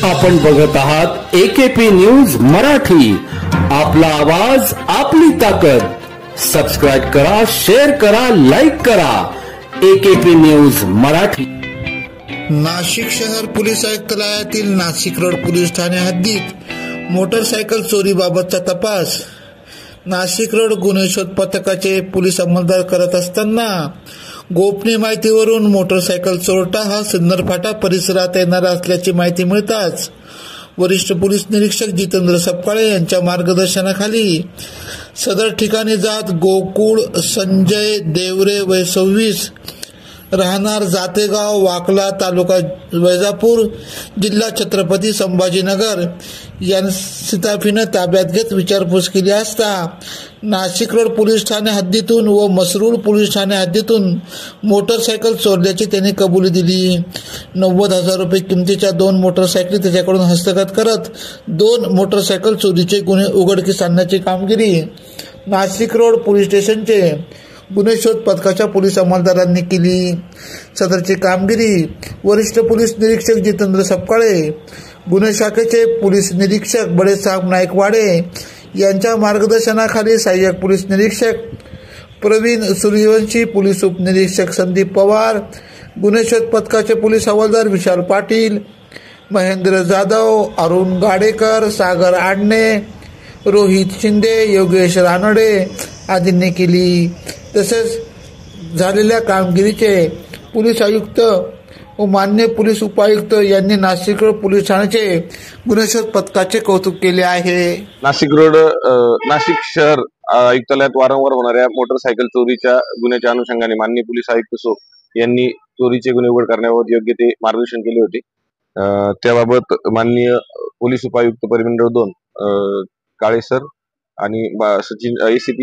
आपण बघत आहात AKP न्यूज मराठी. आपला आवाज आपली ताकद. सबस्क्राइब करा, शेअर करा, लाईक करा. AKP news Marathi. नाशिक शहर पोलीस आयुक्तालयातील नाशिक रोड पोलीस ठाणे हद्दीत मोटरसायकल चोरीबाबतचा तपास नाशिक रोड गुन्हे शोध पथकाचे पोलीस अंमलदार करत असताना गोपनीय माहितीवरून मोटरसायकल चोरटा हा सिन्नर फाटा परिसरात येणार असल्याची माहिती मिळताच वरिष्ठ पोलीस निरीक्षक जितेंद्र सपकाळे यांच्या मार्गदर्शनाखाली सदर ठिकाणी जात गोकुळ संजय देवरे वय 26 राहणार जातेगाव वाकला तालुका वैजापूर जिल्हा छत्रपती संभाजीनगर यांना सिताफीनं ताब्यात घेत विचारपूस केली असता नाशिक रोड पोलीस ठाणे हद्दीतून व मसरूळ पोलीस ठाणे हद्दीतून मोटरसायकल चोरल्याची त्यांनी कबुली दिली. 90,000 रुपये किमतीच्या 2 मोटरसायकली त्याच्याकडून हस्तगत करत 2 मोटरसायकल चोरीचे गुन्हे उघडकीस आणण्याची कामगिरी नाशिक रोड पोलीस स्टेशनचे गुन्हे शोध पथकाच्या पोलीस अंमलदारांनी केली. सदरची कामगिरी वरिष्ठ पोलीस निरीक्षक जितेंद्र सपकाळे, गुन्हे शाखेचे पोलीस निरीक्षक बडेसाहेब नाईकवाडे यांच्या मार्गदर्शनाखाली सहाय्यक पोलीस निरीक्षक प्रवीण सूर्यवंशी, पोलीस उपनिरीक्षक संदीप पवार, गुन्हे शोध पथकाचे पोलीस हवालदार विशाल पाटील, महेंद्र जाधव, अरुण गाडेकर, सागर आडणे, रोहित शिंदे, योगेश रानडे आदींनी केली. तसेच झालेल्या कामगिरीचे पोलीस आयुक्त व मान्य पोलीस उपायुक्त यांनी नाशिक रोड पोलीस ठाण्याचे गुन्हे शोध पथकाचे कौतुक केले आहे. नाशिक शहर आयुक्तालयात वारंवार होणाऱ्या मोटरसायकल चोरीच्या गुन्ह्याच्या अनुषंगाने माननीय पोलीस आयुक्त सो यांनी चोरीचे गुन्हे उघड करण्याबाबत योग्य ते मार्गदर्शन केले होते. त्याबाबत माननीय पोलीस उपायुक्त परिमंडळ 2 काळे सर आणि ACP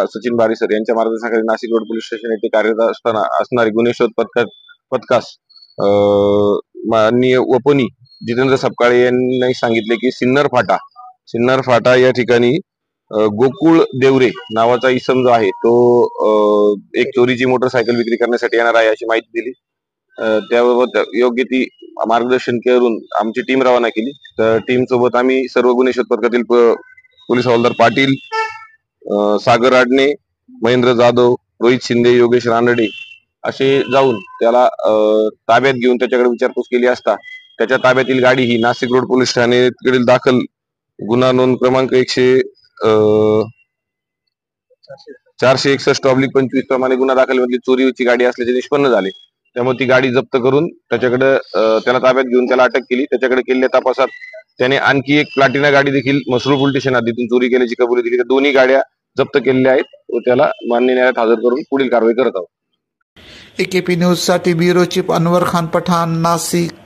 सचिन बारी सर यांच्या मार्गदर्शनाखाली नाशिक रोड पोलीस स्टेशन येथे कार्यरत असताना असणारे गुन्हे शोध पथकास माननीय वपनी जितेंद्र सपकाळे यांनी सांगितले की सिन्नर फाटा या ठिकाणी गोकुळ देवरे नावाचा इसम जो आहे तो एक चोरीची मोटरसायकल विक्री करण्यासाठी येणार आहे अशी माहिती दिली. त्याबाबत योग्य ती मार्गदर्शन करून आमची टीम रवाना केली. तर टीम सोबत आम्ही सर्व गुन्हे शोध पथकातील पोलीस हवालदार पाटील, सागर आडणे, महेंद्र जाधव, रोहित शिंदे, योगेश रानडे असे जाऊन त्याला ताब्यात घेऊन त्याच्याकडे विचारपूस केली असता त्याच्या ताब्यातील गाडी ही नाशिक रोड पोलीस ठाण्याकडील दाखल गुन्हा नोंद क्रमांक 461/25 प्रमाणे गुन्हा दाखल मधली चोरीची गाडी असल्याचे निष्पन्न झाले. त्यामुळे ती गाडी जप्त करून त्याच्याकडे त्याला ताब्यात घेऊन त्याला अटक केली. त्याच्याकडे केलेल्या तपासात त्याने आणखी एक प्लाटिना गाडी देखील मसरूळ पोलीस स्टेशन हद्दीतून चोरी केल्याची कबुली दिली. त्या दोन्ही गाड्या जप्त केलेल्या आहेत व त्याला मान्य न्यायालयात हजर करून पुढील कारवाई करत आहोत. AKP न्यूज साठी ब्युरो चीफ अनवर खान पठाण, नाशिक.